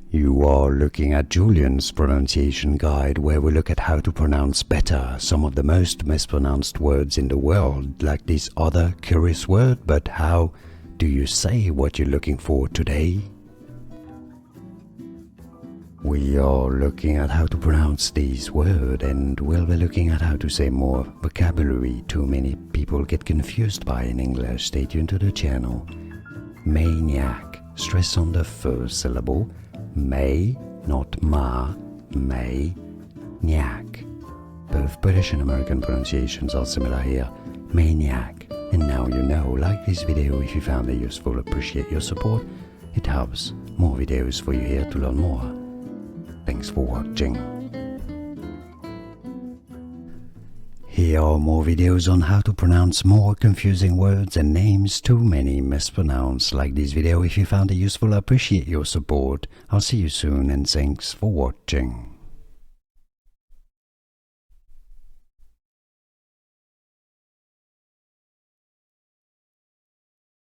You are looking at Julian's pronunciation guide, where we look at how to pronounce better some of the most mispronounced words in the world, like this other curious word. But how do you say what you're looking for today? We are looking at how to pronounce this word, and we'll be looking at how to say more vocabulary too many people get confused by in English. Stay tuned to the channel. Maniac. Stress on the first syllable. May, not ma, may, nyack. Both British and American pronunciations are similar here. Maniac. And now you know. Like this video if you found it useful. Appreciate your support. It helps. More videos for you here to learn more. Thanks for watching. Here are more videos on how to pronounce more confusing words and names too many mispronounced. Like this video if you found it useful. I appreciate your support. I'll see you soon and thanks for watching.